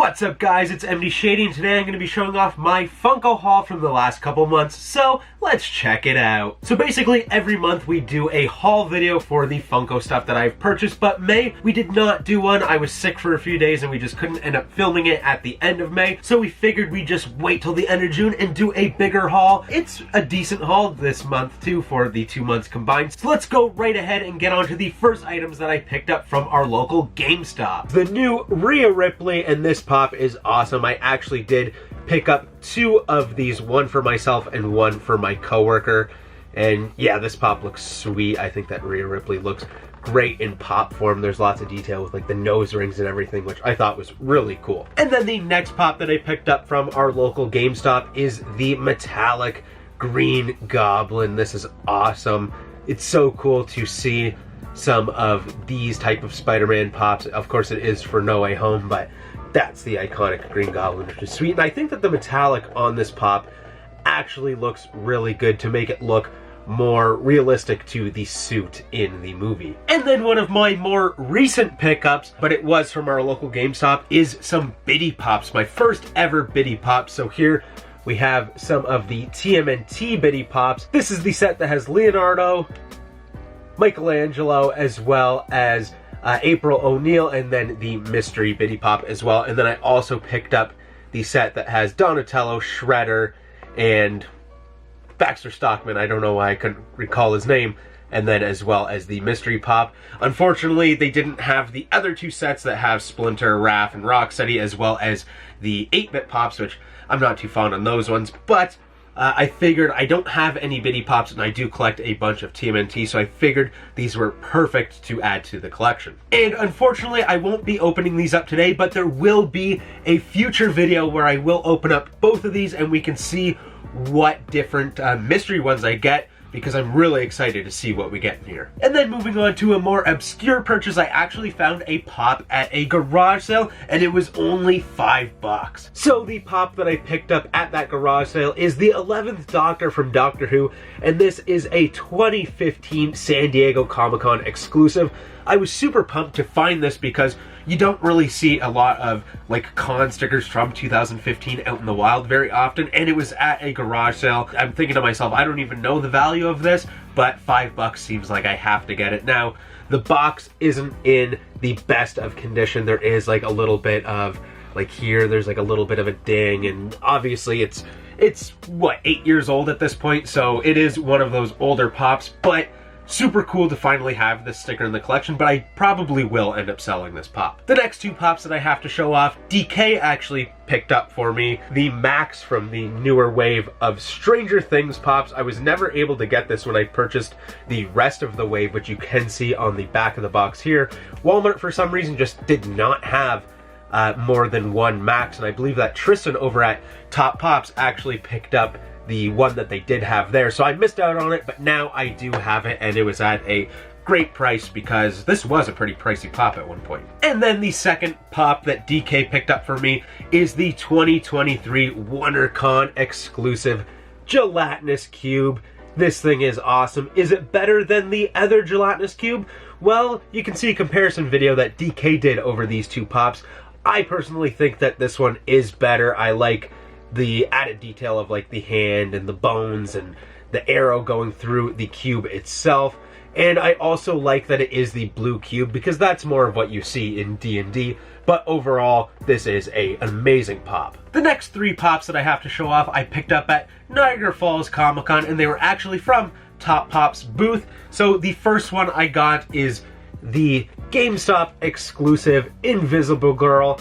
What's up guys, it's MD Shady and today I'm going to be showing off my Funko haul from the last couple months, so let's check it out. So basically every month we do a haul video for the Funko stuff that I've purchased, but May we did not do one. I was sick for a few days and we just couldn't end up filming it at the end of May, so we figured we'd just wait till the end of June and do a bigger haul. It's a decent haul this month too for the 2 months combined, so let's go right ahead and get on to the first items that I picked up from our local GameStop. The new Rhea Ripley, and this pop is awesome. I actually did pick up 2 of these, one for myself and one for my coworker. And yeah, this pop looks sweet. I think that Rhea Ripley looks great in pop form. There's lots of detail with like the nose rings and everything, which I thought was really cool. And then the next pop that I picked up from our local GameStop is the metallic Green Goblin. This is awesome. It's so cool to see some of these type of Spider-Man pops. Of course it is for No Way Home, but that's the iconic Green Goblin, which is sweet. And I think that the metallic on this pop actually looks really good to make it look more realistic to the suit in the movie. And then one of my more recent pickups, but it was from our local GameStop, is some Biddy Pops, my first ever Biddy Pops. So here we have some of the TMNT Biddy Pops. This is the set that has Leonardo, Michelangelo, as well as April O'Neil, and then the mystery Biddy Pop as well. And then I also picked up the set that has Donatello, Shredder, and Baxter Stockman. I don't know why I couldn't recall his name. And then as well as the mystery pop. Unfortunately, they didn't have the other 2 sets that have Splinter, Raph, and Rocksteady, as well as the 8-bit pops, which I'm not too fond on those ones. But I figured I don't have any Biddy Pops and I do collect a bunch of TMNT, so I figured these were perfect to add to the collection. And unfortunately, I won't be opening these up today, but there will be a future video where I will open up both of these and we can see what different mystery ones I get, because I'm really excited to see what we get in here. And then moving on to a more obscure purchase, I actually found a pop at a garage sale and it was only $5. So the pop that I picked up at that garage sale is the 11th Doctor from Doctor Who, and this is a 2015 San Diego Comic-Con exclusive. I was super pumped to find this because you don't really see a lot of like con stickers from 2015 out in the wild very often, and it was at a garage sale. I'm thinking to myself, I don't even know the value of this, but $5 seems like I have to get it. Now, the box isn't in the best of condition. There is like a little bit of, like here, there's like a little bit of a ding, and obviously it's what, 8 years old at this point, so it is one of those older pops, but super cool to finally have this sticker in the collection, but I probably will end up selling this pop. The next 2 pops that I have to show off, DK actually picked up for me. The Max from the newer wave of Stranger Things pops. I was never able to get this when I purchased the rest of the wave, which you can see on the back of the box here. Walmart, for some reason, just did not have more than 1 Max, and I believe that Tristan over at Top Pops actually picked up the one that they did have there, so I missed out on it, but now I do have it, and it was at a great price because this was a pretty pricey pop at one point. And then the second pop that DK picked up for me is the 2023 WonderCon exclusive gelatinous cube. This thing is awesome. Is it better than the other gelatinous cube? Well, you can see a comparison video that DK did over these 2 pops. I personally think that this one is better. I like the added detail of like the hand and the bones and the arrow going through the cube itself. And I also like that it is the blue cube because that's more of what you see in D&D. But overall, this is an amazing pop. The next 3 pops that I have to show off I picked up at Niagara Falls Comic-Con, and they were actually from Top Pop's booth. So the first one I got is the GameStop exclusive Invisible Girl.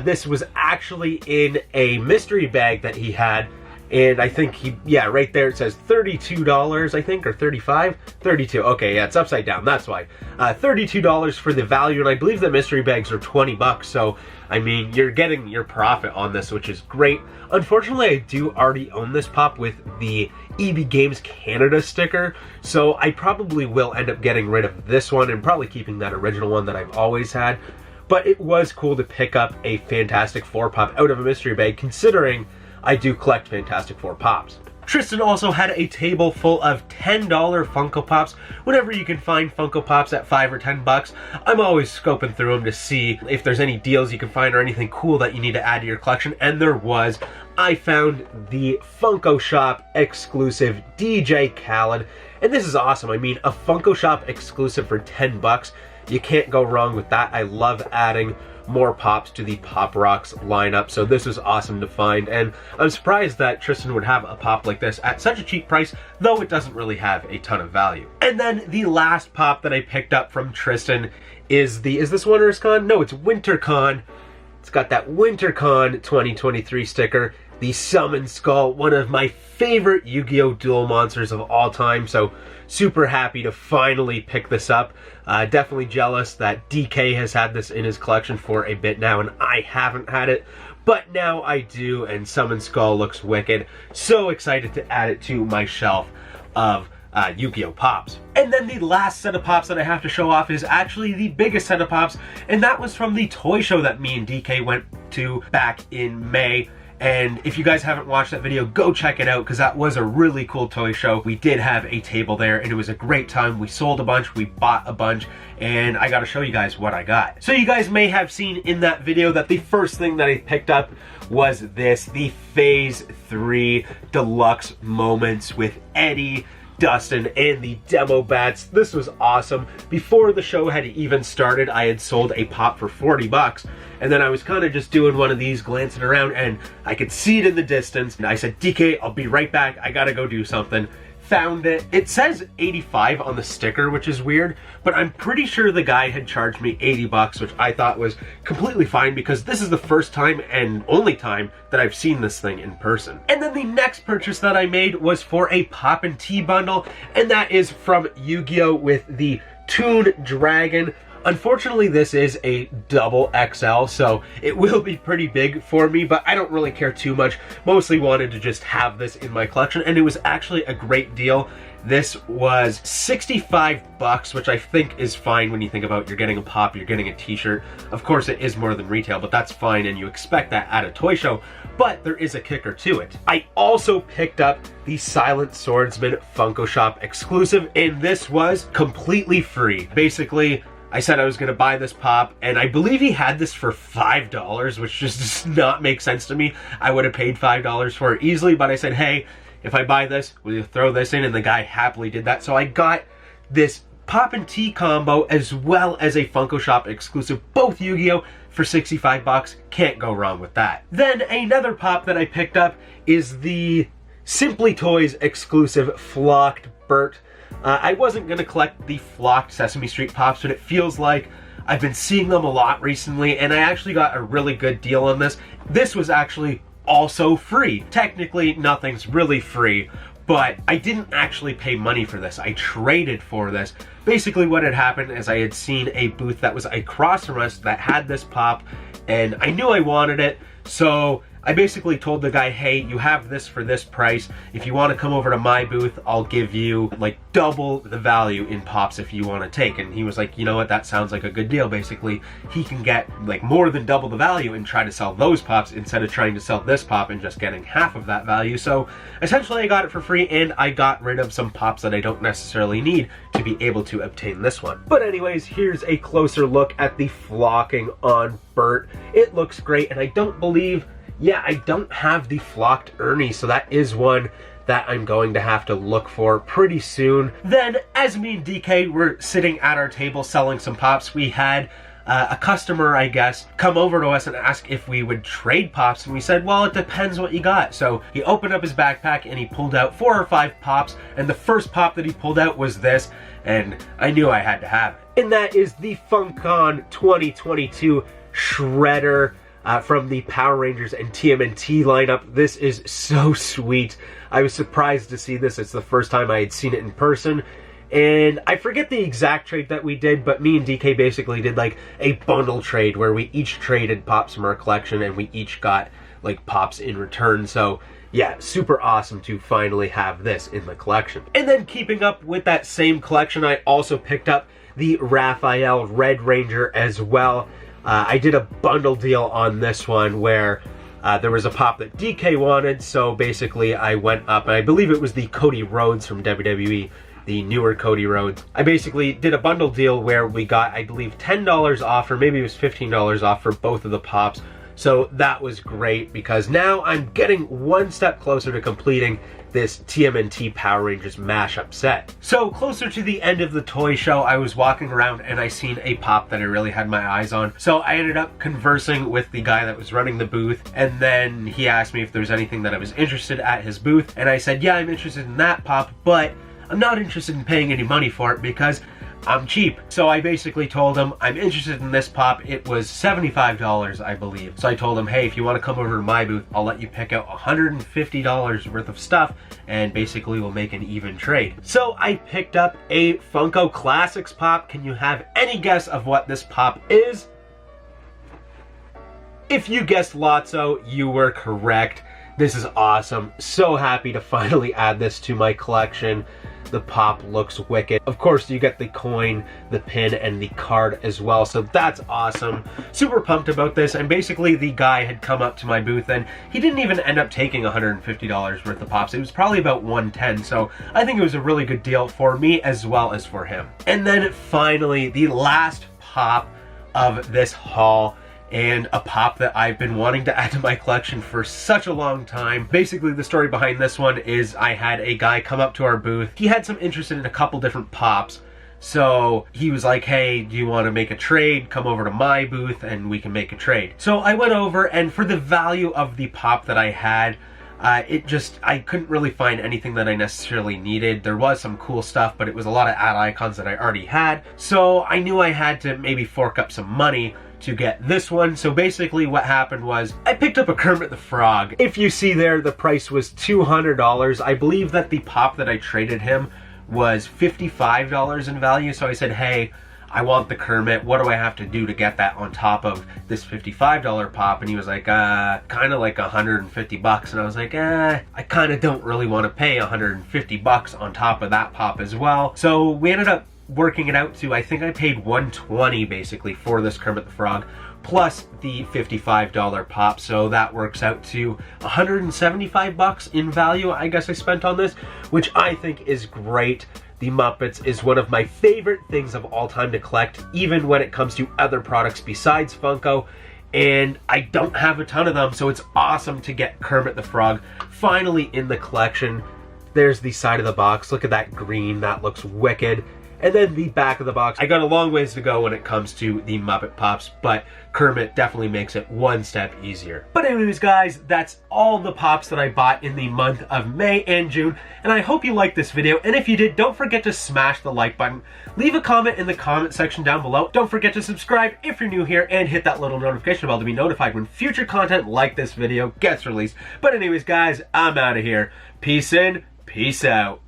This was actually in a mystery bag that he had, and I think yeah, right there it says $32, I think, or $35? $32, okay, yeah, it's upside down, that's why. $32 for the value, and I believe the mystery bags are $20, so, I mean, you're getting your profit on this, which is great. Unfortunately, I do already own this pop with the EB Games Canada sticker, so I probably will end up getting rid of this one and probably keeping that original one that I've always had. But it was cool to pick up a Fantastic Four pop out of a mystery bag, considering I do collect Fantastic Four pops. Tristan also had a table full of $10 Funko Pops. Whenever you can find Funko Pops at $5 or $10, I'm always scoping through them to see if there's any deals you can find or anything cool that you need to add to your collection, and there was. I found the Funko Shop exclusive DJ Khaled, and this is awesome. I mean, a Funko Shop exclusive for $10, you can't go wrong with that. I love adding more pops to the Pop Rocks lineup, so this was awesome to find, and I'm surprised that Tristan would have a pop like this at such a cheap price, though it doesn't really have a ton of value. And then the last pop that I picked up from Tristan is this WinterCon? No, it's WinterCon. It's got that WinterCon 2023 sticker, the Summon Skull, one of my favorite Yu-Gi-Oh! Duel monsters of all time, so super happy to finally pick this up. Definitely jealous that DK has had this in his collection for a bit now, and I haven't had it, but now I do, and Summon Skull looks wicked. So excited to add it to my shelf of Yu-Gi-Oh! Pops. And then the last set of pops that I have to show off is actually the biggest set of pops, and that was from the toy show that me and DK went to back in May. And if you guys haven't watched that video, go check it out, because that was a really cool toy show. We did have a table there, and it was a great time. We sold a bunch, we bought a bunch, and I gotta show you guys what I got. So you guys may have seen in that video that the first thing that I picked up was this, the Phase 3 Deluxe Moments with Eddie, Dustin, and the demo bats. This was awesome. Before the show had even started, I had sold a pop for $40, and then I was kind of just doing one of these, glancing around, and I could see it in the distance, and I said, DK, I'll be right back, I gotta go do something. Found it. It says 85 on the sticker, which is weird, but I'm pretty sure the guy had charged me $80, which I thought was completely fine, because this is the first time and only time that I've seen this thing in person. And then the next purchase that I made was for a Pop and Tea bundle, and that is from Yu-Gi-Oh! With the Toon Dragon. Unfortunately, this is a double XL, so it will be pretty big for me, but I don't really care too much. Mostly wanted to just have this in my collection, and it was actually a great deal. This was $65, which I think is fine when you think about you're getting a pop, you're getting a t-shirt. Of course, it is more than retail, but that's fine, and you expect that at a toy show, but there is a kicker to it. I also picked up the Silent Swordsman Funko Shop exclusive, and this was completely free. Basically, I said I was going to buy this pop, and I believe he had this for $5, which just does not make sense to me. I would have paid $5 for it easily, but I said, hey, if I buy this, will you throw this in? And the guy happily did that. So I got this Pop and Tea combo as well as a Funko Shop exclusive, both Yu-Gi-Oh! For $65. Can't go wrong with that. Then another pop that I picked up is the Simply Toys exclusive Flocked Bert. I wasn't going to collect the flocked Sesame Street pops, but it feels like I've been seeing them a lot recently, and I actually got a really good deal on this. This was actually also free. Technically, nothing's really free, but I didn't actually pay money for this. I traded for this. Basically, what had happened is I had seen a booth that was across from us that had this pop, and I knew I wanted it, so I basically told the guy, hey, you have this for this price. If you want to come over to my booth, I'll give you like double the value in pops if you want to take. And he was like, you know what, that sounds like a good deal. Basically, he can get like more than double the value and try to sell those pops instead of trying to sell this pop and just getting half of that value. So essentially I got it for free, and I got rid of some pops that I don't necessarily need to be able to obtain this one. But anyways, here's a closer look at the flocking on Bert. It looks great, and I don't believe, yeah, I don't have the flocked Ernie, so that is one that I'm going to have to look for pretty soon. Then, as me and DK were sitting at our table selling some pops, we had a customer, I guess, come over to us and ask if we would trade pops, and we said, well, it depends what you got. So he opened up his backpack and he pulled out 4 or 5 pops, and the first pop that he pulled out was this, and I knew I had to have it. And that is the FunCon 2022 Shredder from the Power Rangers and TMNT lineup. This is so sweet. I was surprised to see this. It's the first time I had seen it in person. And I forget the exact trade that we did, but me and DK basically did like a bundle trade where we each traded pops from our collection and we each got like pops in return. So yeah, super awesome to finally have this in the collection. And then keeping up with that same collection, I also picked up the Raphael Red Ranger as well. I did a bundle deal on this one where There was a pop that DK wanted, so basically I went up, and I believe it was the Cody Rhodes from WWE, the newer Cody Rhodes. I basically did a bundle deal where we got, I believe, $10 off, or maybe it was $15 off for both of the pops. So that was great because now I'm getting one step closer to completing this TMNT Power Rangers mashup set. So closer to the end of the toy show, I was walking around and I seen a pop that I really had my eyes on. So I ended up conversing with the guy that was running the booth, and then he asked me if there was anything that I was interested at his booth, and I said, yeah, I'm interested in that pop, but I'm not interested in paying any money for it because I'm cheap. So I basically told him I'm interested in this pop. It was $75, I believe. So I told him, hey, if you want to come over to my booth, I'll let you pick out $150 worth of stuff, and basically we'll make an even trade. So I picked up a Funko Classics pop. Can you have any guess of what this pop is? If you guessed Lotso, you were correct. This is awesome. So happy to finally add this to my collection. The pop looks wicked. Of course, you get the coin, the pin, and the card as well, so that's awesome. Super pumped about this, and basically the guy had come up to my booth and he didn't even end up taking $150 worth of pops. It was probably about $110, so I think it was a really good deal for me as well as for him. And then finally, the last pop of this haul, and a pop that I've been wanting to add to my collection for such a long time. Basically, the story behind this one is I had a guy come up to our booth. He had some interest in a couple different pops. So he was like, hey, do you want to make a trade? Come over to my booth and we can make a trade. So I went over, and for the value of the pop that I had, I couldn't really find anything that I necessarily needed. There was some cool stuff, but it was a lot of ad icons that I already had. So I knew I had to maybe fork up some money to get this one. So basically what happened was I picked up a Kermit the Frog. If you see there, the price was $200. I believe that the pop that I traded him was $55 in value. So I said, hey, I want the Kermit. What do I have to do to get that on top of this $55 pop? And he was like, kind of like 150 bucks. And I was like, I kind of don't really want to pay 150 bucks on top of that pop as well. So we ended up working it out to, I think I paid $120 basically for this Kermit the Frog, plus the $55 pop. So that works out to 175 bucks in value, I guess I spent on this, which I think is great. The Muppets is one of my favorite things of all time to collect, even when it comes to other products besides Funko. And I don't have a ton of them, so it's awesome to get Kermit the Frog finally in the collection. There's the side of the box. Look at that green. That looks wicked. And then the back of the box. I got a long ways to go when it comes to the Muppet Pops, but Kermit definitely makes it one step easier. But anyways, guys, that's all the pops that I bought in the month of May and June, and I hope you liked this video. And if you did, don't forget to smash the like button. Leave a comment in the comment section down below. Don't forget to subscribe if you're new here, and hit that little notification bell to be notified when future content like this video gets released. But anyways, guys, I'm out of here. Peace in, peace out.